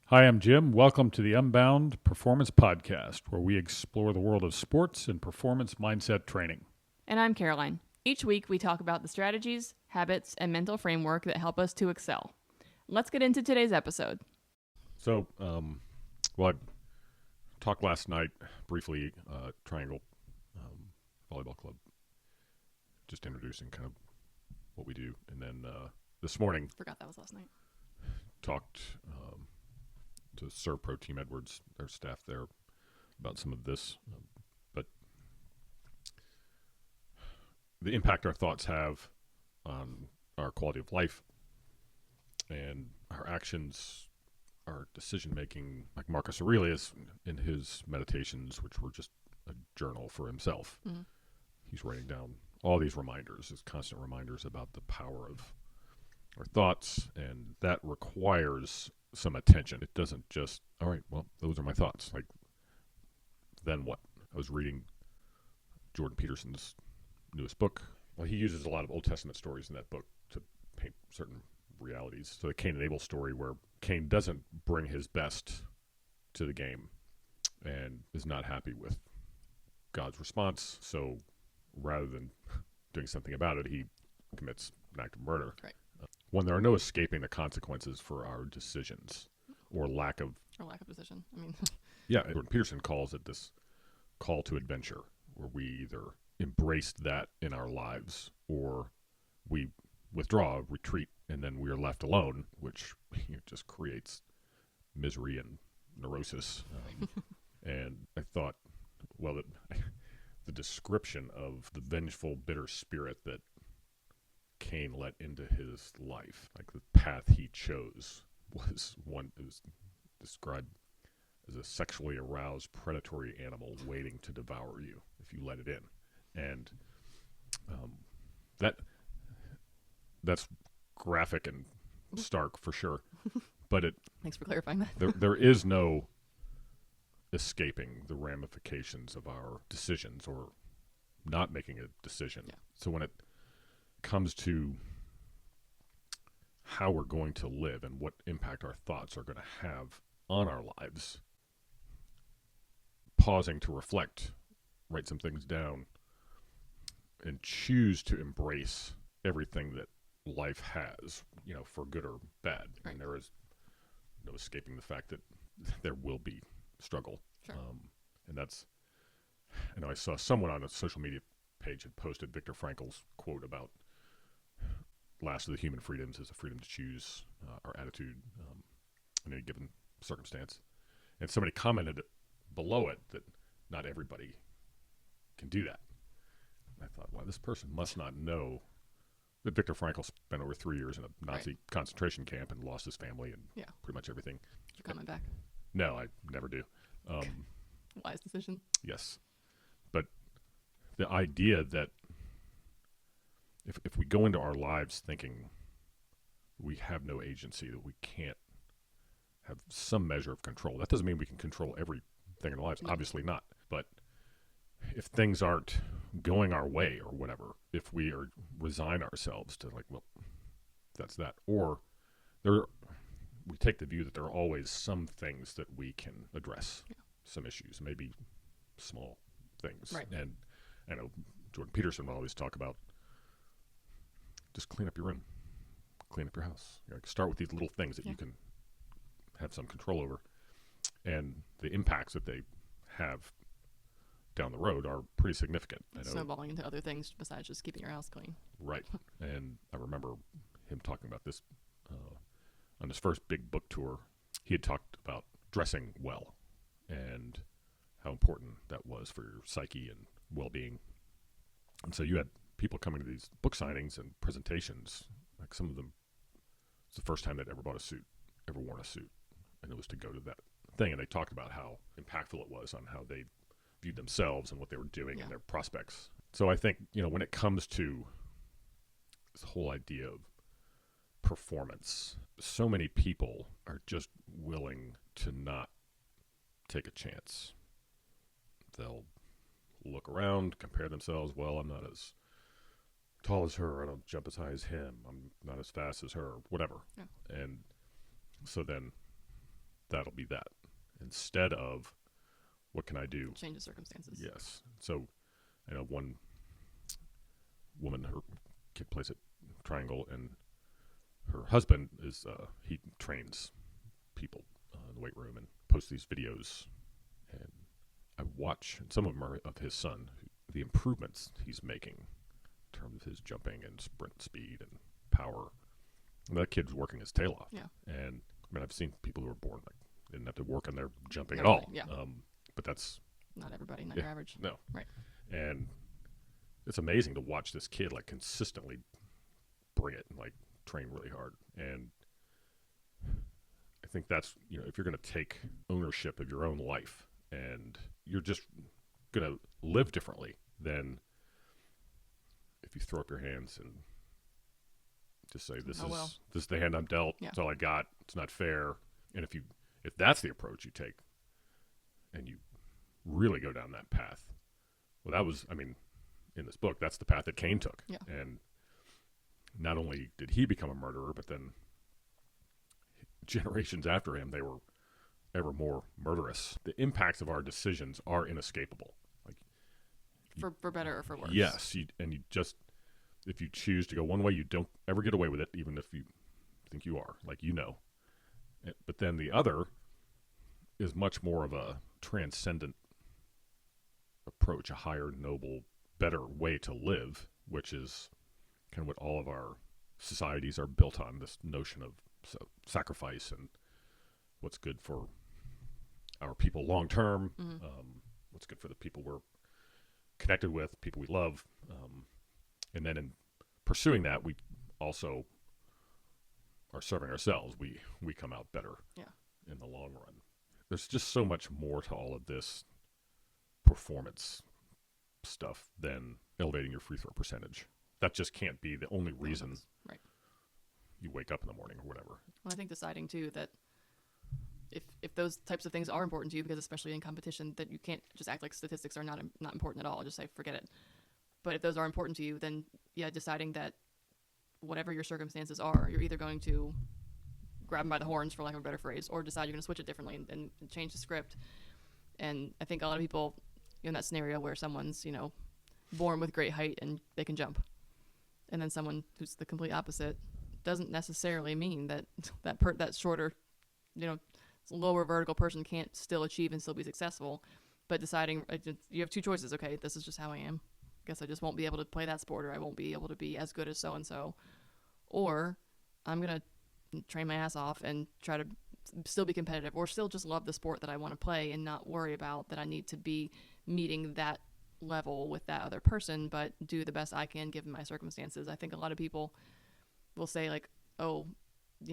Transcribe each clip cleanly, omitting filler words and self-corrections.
Hi, I'm Jim. Welcome to the Unbound Performance Podcast, where we explore the world of sports and performance mindset training. And I'm Caroline. Each week we talk about the strategies, habits, and mental framework that help us to excel. Let's get into today's episode. So, I talked last night briefly, Triangle Volleyball Club, just introducing kind of what we do. And then this morning, Forgot that was last night. talked to Sir Pro Team Edwards, their staff there, about some of this. But the impact our thoughts have on our quality of life and our actions, our decision-making, like Marcus Aurelius in his meditations, which were just a journal for himself. Mm-hmm. He's writing down all these reminders, these constant reminders about the power of our thoughts, and that requires some attention. It doesn't just, all right, well, those are my thoughts. Like, then what? I was reading Jordan Peterson's newest book. Well, he uses a lot of Old Testament stories in that book to paint certain realities. So the Cain and Abel story, where Cain doesn't bring his best to the game and is not happy with God's response. So rather than doing something about it, he commits an act of murder. Right. When there are no escaping the consequences for our decisions or lack of decision. Yeah, Jordan Peterson calls it this call to adventure, where we either embrace that in our lives or we withdraw, retreat, and then we are left alone, which just creates misery and neurosis. And I thought, well, the description of the vengeful, bitter spirit that Cain let into his life, like the path he chose, was one that was described as a sexually aroused predatory animal waiting to devour you if you let it in. And that's graphic and stark for sure. But Thanks for clarifying that. there is no escaping the ramifications of our decisions or not making a decision. Yeah. So when it comes to how we're going to live and what impact our thoughts are going to have on our lives, pausing to reflect, write some things down, and choose to embrace everything that life has, for good or bad. Right. And there is no escaping the fact that there will be struggle. Sure. And that's, I saw someone on a social media page had posted Viktor Frankl's quote about last of the human freedoms is the freedom to choose our attitude in any given circumstance. And somebody commented below it that not everybody can do that. And I thought, wow, this person must not know that Viktor Frankl spent over 3 years in a Nazi concentration camp and lost his family and pretty much everything. Did you comment back? No, I never do. Wise decision. Yes. But the idea that if we go into our lives thinking we have no agency, that we can't have some measure of control, that doesn't mean we can control everything in our lives. No. Obviously not. But if things aren't going our way or whatever, if we resign ourselves to like, well, that's that. Or we take the view that there are always some things that we can address, some issues, maybe small things. Right. And I know Jordan Peterson will always talk about just clean up your room, clean up your house. Start with these little things that you can have some control over. And the impacts that they have down the road are pretty significant. Snowballing into other things besides just keeping your house clean. Right. And I remember him talking about this on his first big book tour. He had talked about dressing well and how important that was for your psyche and well-being. And so you had people coming to these book signings and presentations, like some of them, it's the first time they'd ever bought a suit, ever worn a suit. And it was to go to that thing. And they talked about how impactful it was on how they viewed themselves and what they were doing and their prospects. So I think, when it comes to this whole idea of performance, so many people are just willing to not take a chance. They'll look around, compare themselves. Well, I'm not as tall as her. I don't jump as high as him. I'm not as fast as her, whatever. Yeah. And so then that'll be that. Instead of, what can I do? Change the circumstances. Yes. So, I know one woman, her kid plays at Triangle, and her husband is, he trains people in the weight room and posts these videos. And I watch, and some of them are of his son, the improvements he's making in terms of his jumping and sprint speed and power. And that kid's working his tail off. Yeah. And I mean, I've seen people who are born like didn't have to work on their jumping Not at all. really, yeah. But that's Not everybody, not Yeah. your average. no. Right. And it's amazing to watch this kid like consistently bring it and like train really hard. And I think that's, if you're going to take ownership of your own life and you're just going to live differently than if you throw up your hands and just say, this is the hand I'm dealt. Yeah. It's all I got. It's not fair. And if that's the approach you take and you really go down that path, well, that was, in this book, that's the path that Cain took. Yeah. And not only did he become a murderer, but then generations after him, they were ever more murderous. The impacts of our decisions are inescapable. Like, For better or for worse. yes, if you choose to go one way, you don't ever get away with it, even if you think you are, But then the other is much more of a transcendent approach, a higher, noble, better way to live, which is kind of what all of our societies are built on, this notion of sacrifice and what's good for our people long term, what's good for the people we're connected with, people we love. And then in pursuing that, we also are serving ourselves. We come out better in the long run. There's just so much more to all of this performance stuff than elevating your free throw percentage. That just can't be the only reason Right. you wake up in the morning or whatever. Well, I think deciding too that if those types of things are important to you, because especially in competition, that you can't just act like statistics are not important at all. Just say forget it. But if those are important to you, then deciding that whatever your circumstances are, you're either going to grab them by the horns, for lack of a better phrase, or decide you're going to switch it differently and change the script. And I think a lot of people in that scenario where someone's born with great height and they can jump, and then someone who's the complete opposite, doesn't necessarily mean that that shorter, lower vertical person can't still achieve and still be successful. But deciding, you have two choices. Okay, this is just how I am. Guess I just won't be able to play that sport, or I won't be able to be as good as so-and-so. Or I'm going to train my ass off and try to still be competitive, or still just love the sport that I want to play and not worry about that I need to be meeting that level with that other person, but do the best I can given my circumstances. I think a lot of people will say like, oh,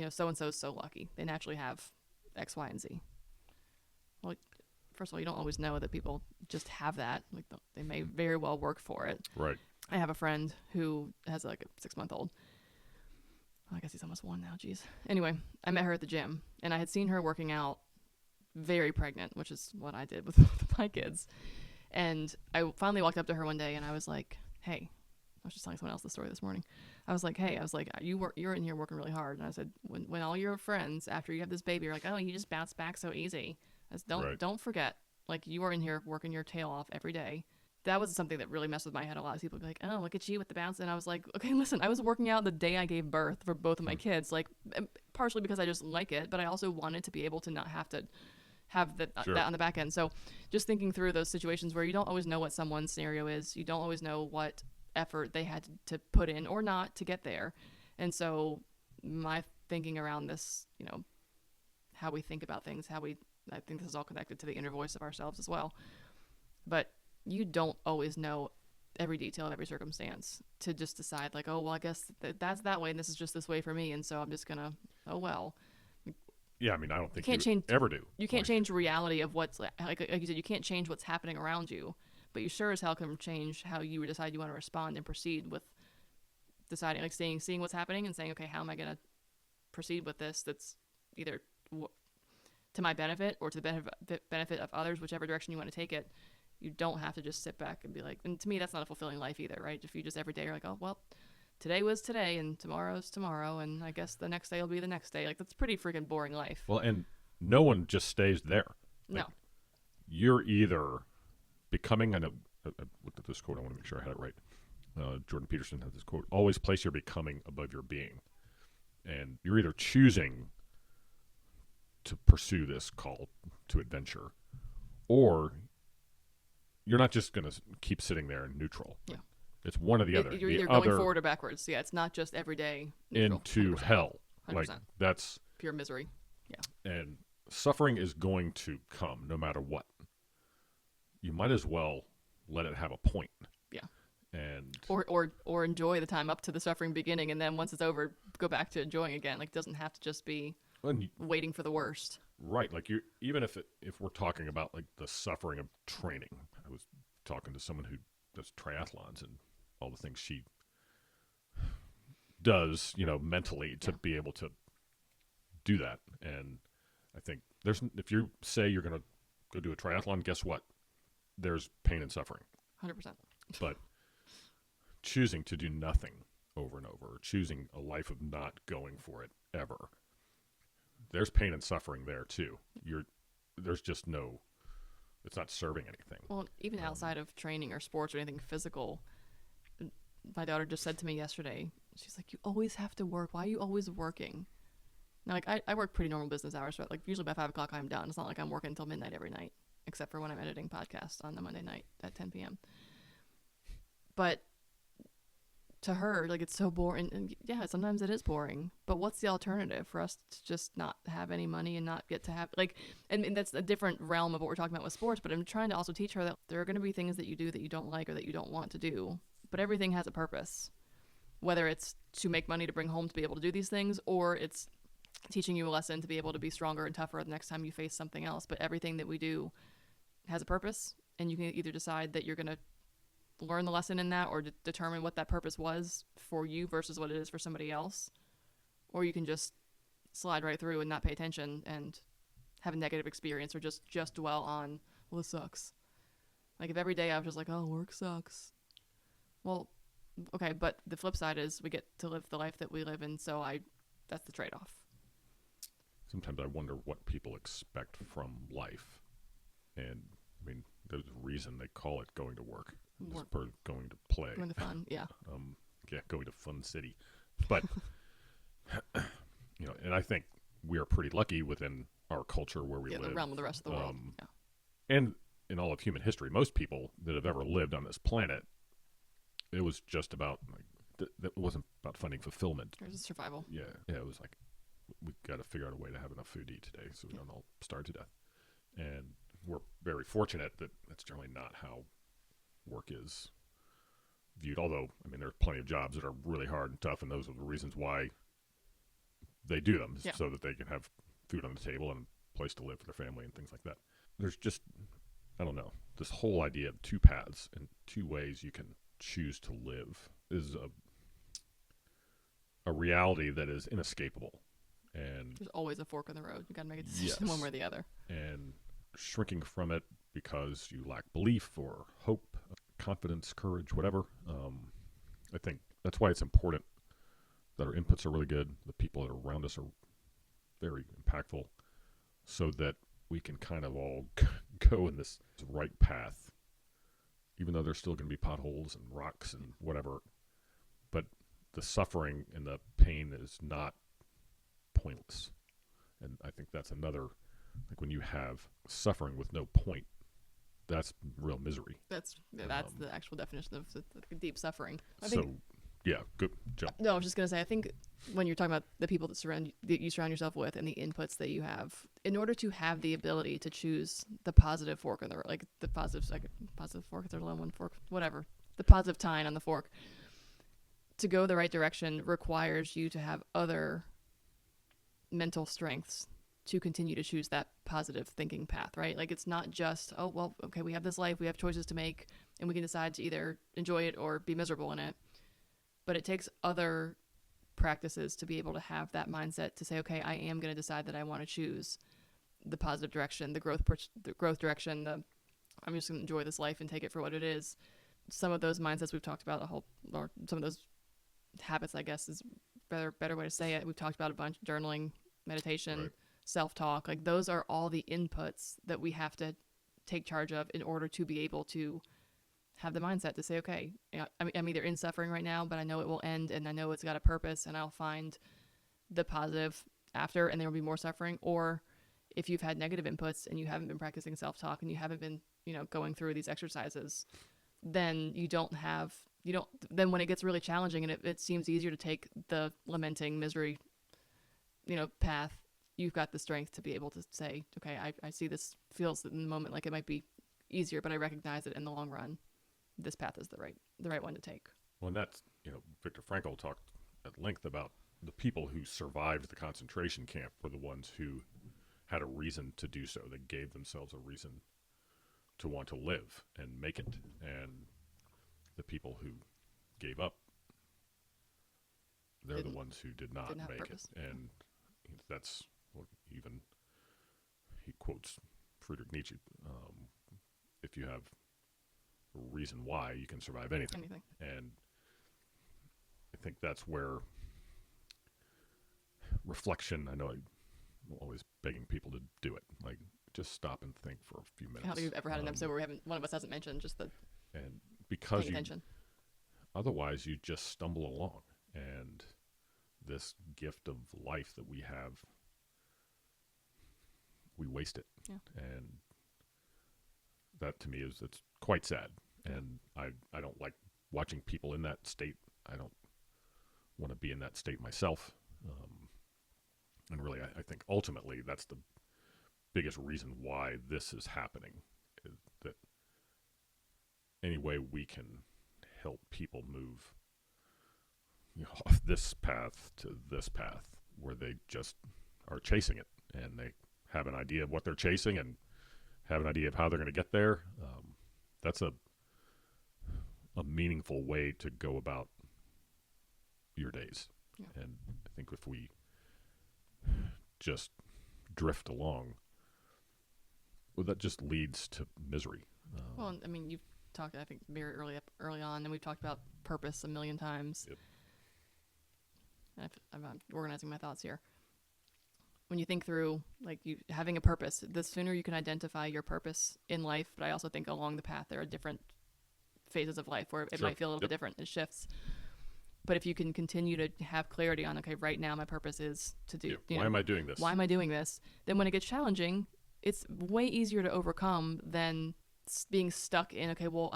so-and-so is so lucky. They naturally have X, Y, and Z. Well, first of all, you don't always know that people just have that. Like they may very well work for it. Right. I have a friend who has like a 6-month-old. I guess he's almost 1 now. Geez. Anyway, I met her at the gym, and I had seen her working out very pregnant, which is what I did with my kids. And I finally walked up to her one day, and I was like, "Hey," I was just telling someone else the story this morning. I was like, "Hey," I was like, "You're in here working really hard." And I said, "When all your friends after you have this baby are like, oh, you just bounce back so easy," I said, don't forget, like you are in here working your tail off every day. That was something that really messed with my head. A lot of people would be like, "Oh, look at you with the bounce," and I was like, "Okay, listen, I was working out the day I gave birth for both of my kids, like partially because I just like it, but I also wanted to be able to not have to have that on the back end." So just thinking through those situations where you don't always know what someone's scenario is, you don't always know what effort they had to put in or not to get there. And so my thinking around this, how we think about things, I think this is all connected to the inner voice of ourselves as well. But you don't always know every detail of every circumstance to just decide like, oh, well, I guess that's that way and this is just this way for me. And so I'm just going to, oh, well. Yeah, I don't think you ever do. You can't change reality of what's, like you said, you can't change what's happening around you, but you sure as hell can change how you decide you want to respond and proceed with deciding, like seeing what's happening and saying, okay, how am I going to proceed with this that's either to my benefit or to the benefit of others, whichever direction you want to take it. You don't have to just sit back and be like, and to me, that's not a fulfilling life either, right? If you just every day are like, oh, well, today was today and tomorrow's tomorrow, and I guess the next day will be the next day. Like, that's a pretty freaking boring life. Well, and no one just stays there. No. Like, you're either becoming I looked at this quote. I want to make sure I had it right. Jordan Peterson has this quote: "Always place your becoming above your being." And you're either choosing to pursue this call to adventure, or you're not just going to keep sitting there in neutral. Yeah. It's one or the other. You're the either other going forward or backwards. Yeah, it's not just every day neutral, into 100%. hell. 100%. Like, that's Pure misery. and suffering is going to come no matter what. You might as well let it have a point. Yeah. And Or enjoy the time up to the suffering beginning, and then once it's over, go back to enjoying again. Like, it doesn't have to just be waiting for the worst. right, like, you even if we're talking about like the suffering of training. I was talking to someone who does triathlons and all the things she does, mentally to be able to do that. And I think if you say you're going to go do a triathlon, guess what? There's pain and suffering. 100%. But choosing to do nothing over and over, or choosing a life of not going for it ever, there's pain and suffering there too. There's just it's not serving anything. Well, even outside of training or sports or anything physical, my daughter just said to me yesterday, she's like, "You always have to work. Why are you always working?" Now, like, I work pretty normal business hours, but like usually by 5 o'clock I'm done. It's not like I'm working until midnight every night, except for when I'm editing podcasts on the Monday night at 10 p.m. But to her, like, it's so boring. And yeah, sometimes it is boring. But what's the alternative for us to just not have any money and not get to have, like, and that's a different realm of what we're talking about with sports. But I'm trying to also teach her that there are going to be things that you do that you don't like or that you don't want to do. But everything has a purpose, whether it's to make money to bring home to be able to do these things, or it's teaching you a lesson to be able to be stronger and tougher the next time you face something else. But everything that we do has a purpose, and you can either decide that you're going to learn the lesson in that, or determine what that purpose was for you versus what it is for somebody else, or you can just slide right through and not pay attention and have a negative experience, or just dwell on, well, this sucks. Like, if every day I was just like, oh, work sucks, well, okay, but the flip side is we get to live the life that we live in, so that's the trade-off. Sometimes I wonder what people expect from life. And I mean, there's a reason they call it going to work. Going to play. Going to fun, yeah. Going to Fun City. But, and I think we are pretty lucky within our culture where we live. The realm of the rest of the world. And in all of human history, most people that have ever lived on this planet, it was just about, it wasn't about finding fulfillment. It was survival. Yeah, it was like, we got to figure out a way to have enough food to eat today so we don't all starve to death. And we're very fortunate that that's generally not how work is viewed. Although, I mean, there are plenty of jobs that are really hard and tough, and those are the reasons why they do them, so that they can have food on the table and a place to live for their family and things like that. There's just, I don't know, this whole idea of two paths and two ways you can choose to live is a reality that is inescapable. And there's always a fork in the road. You got to make a decision one way or the other. And shrinking from it because you lack belief or hope, confidence, courage, whatever. I think that's why it's important that our inputs are really good. The people that are around us are very impactful, so that we can kind of all go in this right path, even though there's still going to be potholes and rocks and whatever. But the suffering and the pain is not pointless. And I think that's another, like, when you have suffering with no point, that's real misery. That's the actual definition of the deep suffering. Good job. No, I was just going to say, I think when you're talking about the people that you surround yourself with and the inputs that you have, in order to have the ability to choose the positive fork on the, like, the positive fork, there's only one fork, whatever, the positive tine on the fork, to go the right direction requires you to have other mental strengths to continue to choose that positive thinking path, right? Like, it's not just, oh, well, okay, we have this life, we have choices to make, and we can decide to either enjoy it or be miserable in it. But it takes other practices to be able to have that mindset to say, okay, I am going to decide that I want to choose the positive direction, the growth direction, I'm just going to enjoy this life and take it for what it is. Some of those mindsets we've talked about or some of those habits, I guess, is better way to say it. We've talked about a bunch: journaling, meditation, self-talk, like those are all the inputs that we have to take charge of in order to be able to have the mindset to say, okay, you know, I'm either in suffering right now, but I know it will end, and I know it's got a purpose, and I'll find the positive after, and there will be more suffering. Or if you've had negative inputs and you haven't been practicing self-talk and you haven't been, you know, going through these exercises, then then when it gets really challenging and it seems easier to take the lamenting misery, you know, path, you've got the strength to be able to say, okay, I see this feels in the moment like it might be easier, but I recognize it in the long run. This path is the right one to take. Well, and that's, Viktor Frankl talked at length about the people who survived the concentration camp were the ones who had a reason to do so. They gave themselves a reason to want to live and make it. And the people who gave up, they're the ones who did not make purpose. it. And that's what even he quotes Friedrich Nietzsche. If you have a reason why, you can survive anything. And I think that's where reflection, I know I'm always begging people to do it. Like, just stop and think for a few minutes. I don't think we've ever had an episode where one of us hasn't mentioned just the and because paying attention. Otherwise you just stumble along, and this gift of life that we have, we waste it. Yeah. And that to me it's quite sad. And I don't like watching people in that state. I don't want to be in that state myself. And really, I think ultimately that's the biggest reason why this is happening, is that any way we can help people move off this path to this path where they just are chasing it and they have an idea of what they're chasing and have an idea of how they're going to get there. That's a meaningful way to go about your days. Yeah. And I think if we just drift along, well, that just leads to misery. Well, I mean, you've talked, I think, very early on, and we've talked about purpose a million times. Yep. I'm organizing my thoughts here. When you think through, like, you having a purpose, the sooner you can identify your purpose in life, but I also think along the path there are different phases of life where it Sure. might feel a little bit different. It shifts. But if you can continue to have clarity on, okay, right now my purpose is to do. Why am I doing this? Why am I doing this? Then when it gets challenging, it's way easier to overcome than being stuck in, okay, well,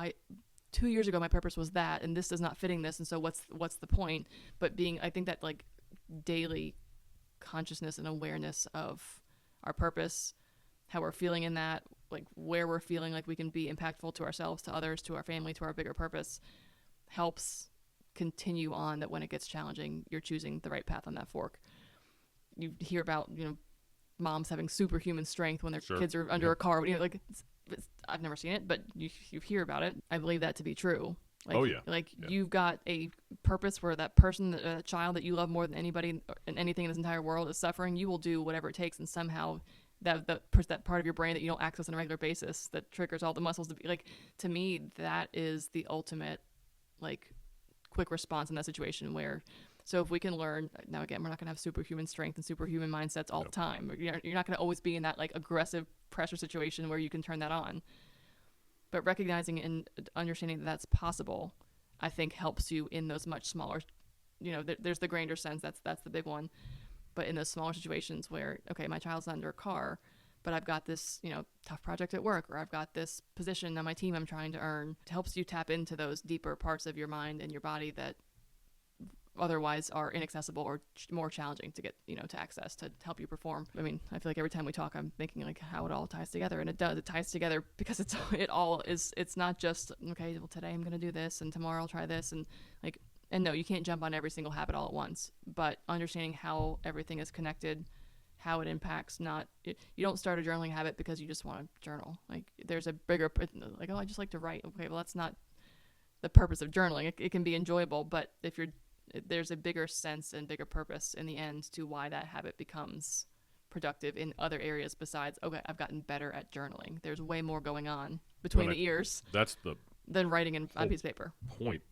2 years ago my purpose was that, and this is not fitting this, and so what's the point? But I think that, like, daily consciousness and awareness of our purpose, how we're feeling in that, like where we're feeling like we can be impactful to ourselves, to others, to our family, to our bigger purpose, helps continue on, that when it gets challenging, you're choosing the right path on that fork. You hear about, moms having superhuman strength when their Sure. kids are under a car. Like, I've never seen it, but you hear about it. I believe that to be true. Like, Oh, yeah. Like, Yeah. you've got a purpose where that person, that child that you love more than anybody and anything in this entire world is suffering. You will do whatever it takes, and somehow that part of your brain that you don't access on a regular basis that triggers all the muscles to be like. To me, that is the ultimate, like, quick response in that situation. Where, so if we can learn, now again, we're not going to have superhuman strength and superhuman mindsets all the time. You're not going to always be in that, like, aggressive pressure situation where you can turn that on. But recognizing and understanding that that's possible, I think, helps you in those much smaller, there's the grander sense, that's the big one. But in those smaller situations where, okay, my child's under a car, but I've got this, tough project at work, or I've got this position on my team I'm trying to earn, it helps you tap into those deeper parts of your mind and your body that otherwise are inaccessible or more challenging to get, to access, to help you perform. I mean, I feel like every time we talk, I'm thinking, like, how it all ties together, and it does. It ties together because it's not just, okay, well, today I'm going to do this and tomorrow I'll try this, and no, you can't jump on every single habit all at once, but understanding how everything is connected, how it impacts. You don't start a journaling habit because you just want to journal. Like, there's a bigger, like, oh, I just like to write. Okay, well, that's not the purpose of journaling. It can be enjoyable, but there's a bigger sense and bigger purpose in the end to why that habit becomes productive in other areas besides, okay, I've gotten better at journaling. There's way more going on between the ears than writing in on a piece of paper. Point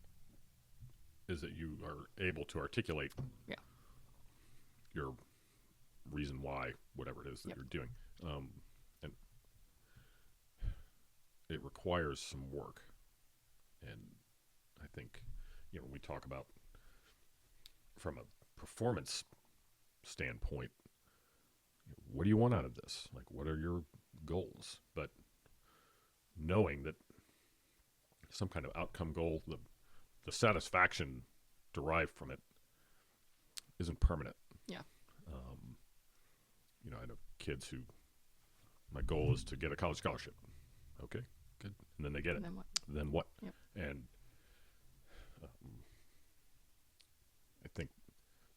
is that you are able to articulate your reason why whatever it is that Yep. you're doing. And it requires some work. And I think, when we talk about from a performance standpoint, what do you want out of this? Like, what are your goals? But knowing that some kind of outcome goal, the satisfaction derived from it isn't permanent. Yeah. I know kids who, my goal is to get a college scholarship. Okay, good. And then they get it. And then what? Then what? Yep. And I think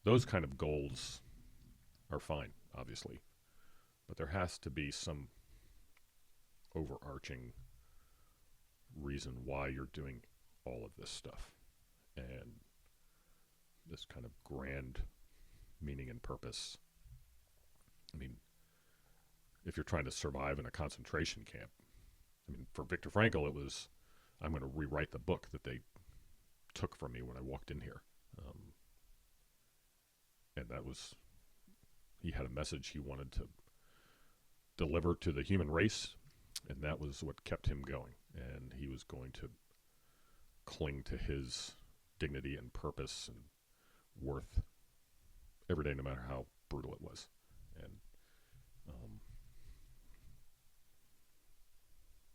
those kind of goals are fine, obviously. But there has to be some overarching reason why you're doing all of this stuff. And this kind of grand meaning and purpose. I mean, if you're trying to survive in a concentration camp, for Viktor Frankl, it was, I'm going to rewrite the book that they took from me when I walked in here. And that was, he had a message he wanted to deliver to the human race, and that was what kept him going. And he was going to cling to his dignity and purpose and worth every day, no matter how brutal it was. And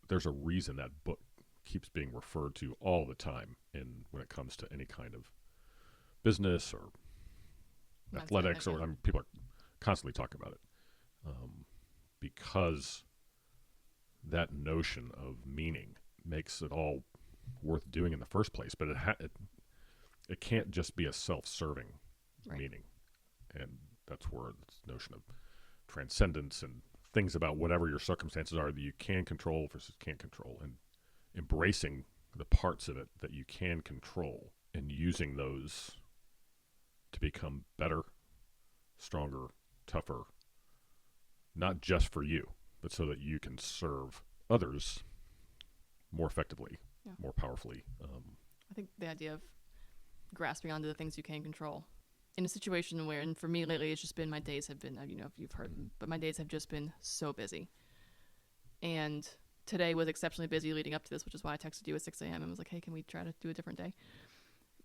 there's a reason that book keeps being referred to all the time when it comes to any kind of business or athletics, or people are constantly talking about it, because that notion of meaning makes it all worth doing in the first place. But it can't just be a self-serving meaning, and that's where this notion of transcendence and things about whatever your circumstances are that you can control versus can't control, and embracing the parts of it that you can control and using those to become better, stronger, tougher, not just for you, but so that you can serve others more effectively, more powerfully. I think the idea of grasping onto the things you can control in a situation where, and for me lately, it's just been, my days have been, if you've heard, but my days have just been so busy. And today was exceptionally busy leading up to this, which is why I texted you at 6 a.m. and was like, hey, can we try to do a different day?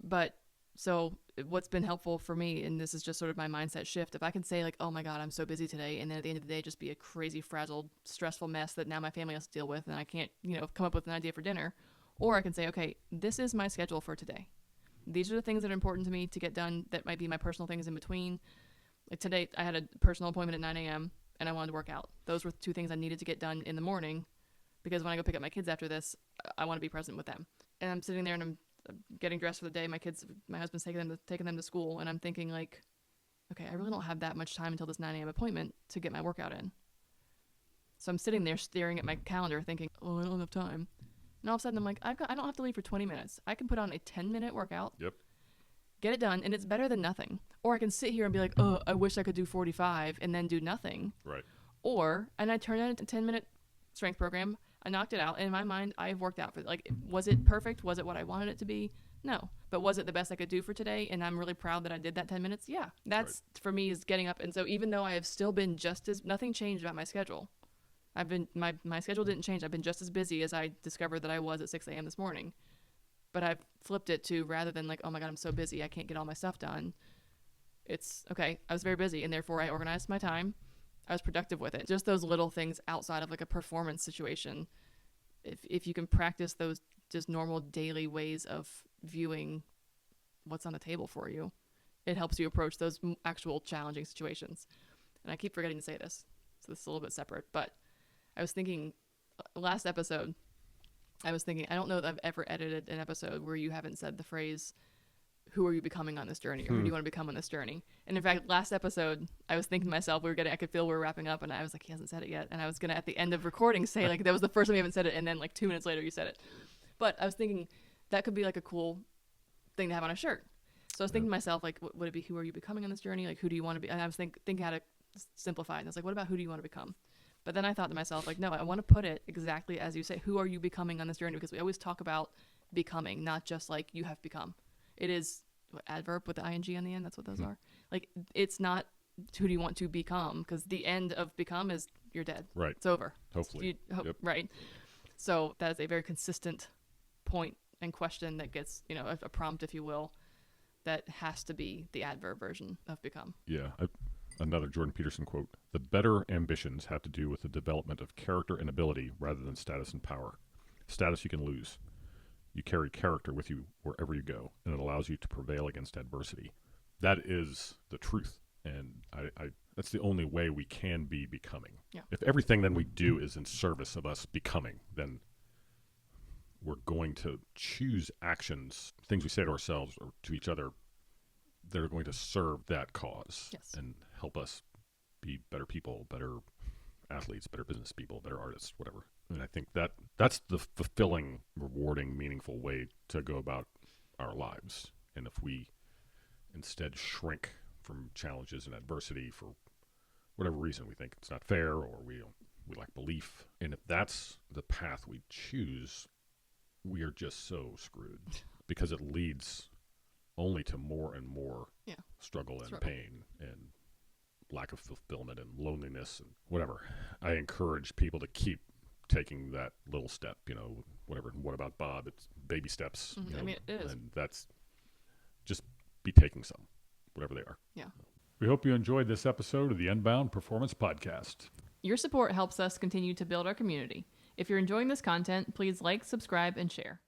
But so what's been helpful for me, and this is just sort of my mindset shift, if I can say like, oh my God, I'm so busy today, and then at the end of the day just be a crazy, frazzled, stressful mess that now my family has to deal with and I can't, come up with an idea for dinner. Or I can say, okay, this is my schedule for today. These are the things that are important to me to get done that might be my personal things in between. Like today, I had a personal appointment at 9 a.m. and I wanted to work out. Those were two things I needed to get done in the morning, because when I go pick up my kids after this, I want to be present with them. And I'm sitting there and I'm getting dressed for the day. My husband's taking them to school, and I'm thinking like, okay, I really don't have that much time until this 9 a.m. appointment to get my workout in. So I'm sitting there staring at my calendar thinking, oh, I don't have time. And all of a sudden I'm like, I don't have to leave for 20 minutes. I can put on a 10-minute workout. Yep. Get it done, and it's better than nothing. Or I can sit here and be like, oh, I wish I could do 45 and then do nothing. Right. And I turned on a 10-minute strength program. I knocked it out. And in my mind, I've worked out for it. Like, was it perfect? Was it what I wanted it to be? No. But was it the best I could do for today? And I'm really proud that I did that 10 minutes. Yeah. That's, for me, is getting up. And so even though I have still been nothing changed about my schedule. My schedule didn't change. I've been just as busy as I discovered that I was at 6 a.m. this morning. But I've flipped it to, rather than like, oh my God, I'm so busy, I can't get all my stuff done. It's, okay, I was very busy, and therefore I organized my time. I was productive with it. Just those little things outside of like a performance situation. If you can practice those just normal daily ways of viewing what's on the table for you, it helps you approach those actual challenging situations. And I keep forgetting to say this, so this is a little bit separate, but I was thinking, last episode, I don't know that I've ever edited an episode where you haven't said the phrase, who are you becoming on this journey? Or who do you want to become on this journey? And in fact, last episode, I was thinking to myself, I could feel we were wrapping up, and I was like, he hasn't said it yet. And I was going to, at the end of recording, say, like, that was the first time you haven't said it, and then like 2 minutes later you said it. But I was thinking that could be like a cool thing to have on a shirt. So I was thinking to myself, like, would it be, who are you becoming on this journey? Like, who do you want to be? And I was thinking how to simplify it. And I was like, what about who do you want to become? But then I thought to myself, like, no, I want to put it exactly as you say. Who are you becoming on this journey? Because we always talk about becoming, not just like you have become. It is adverb with the ing on the end. That's what those are. Like, it's not who do you want to become? Because the end of become is you're dead. Right. It's over. Hopefully. Yep. Right. So that is a very consistent point and question that gets, a prompt, if you will, that has to be the adverb version of become. Yeah. Another Jordan Peterson quote: "The better ambitions have to do with the development of character and ability rather than status and power. Status you can lose. You carry character with you wherever you go, and it allows you to prevail against adversity." That is the truth. And I that's the only way we can be becoming. Yeah. If everything then we do is in service of us becoming, then we're going to choose actions, things we say to ourselves or to each other, that are going to serve that cause. Yes. And help us be better people, better athletes, better business people, better artists, whatever. And I think that's the fulfilling, rewarding, meaningful way to go about our lives. And if we instead shrink from challenges and adversity for whatever reason, we think it's not fair or we lack belief, and if that's the path we choose, we are just so screwed because it leads only to more and more struggle and pain and lack of fulfillment and loneliness and whatever. I encourage people to keep taking that little step, whatever. What about Bob? It's baby steps. I mean, it is. And that's just be taking some, whatever they are. Yeah. We hope you enjoyed this episode of the Unbound Performance Podcast. Your support helps us continue to build our community. If you're enjoying this content, please like, subscribe, and share.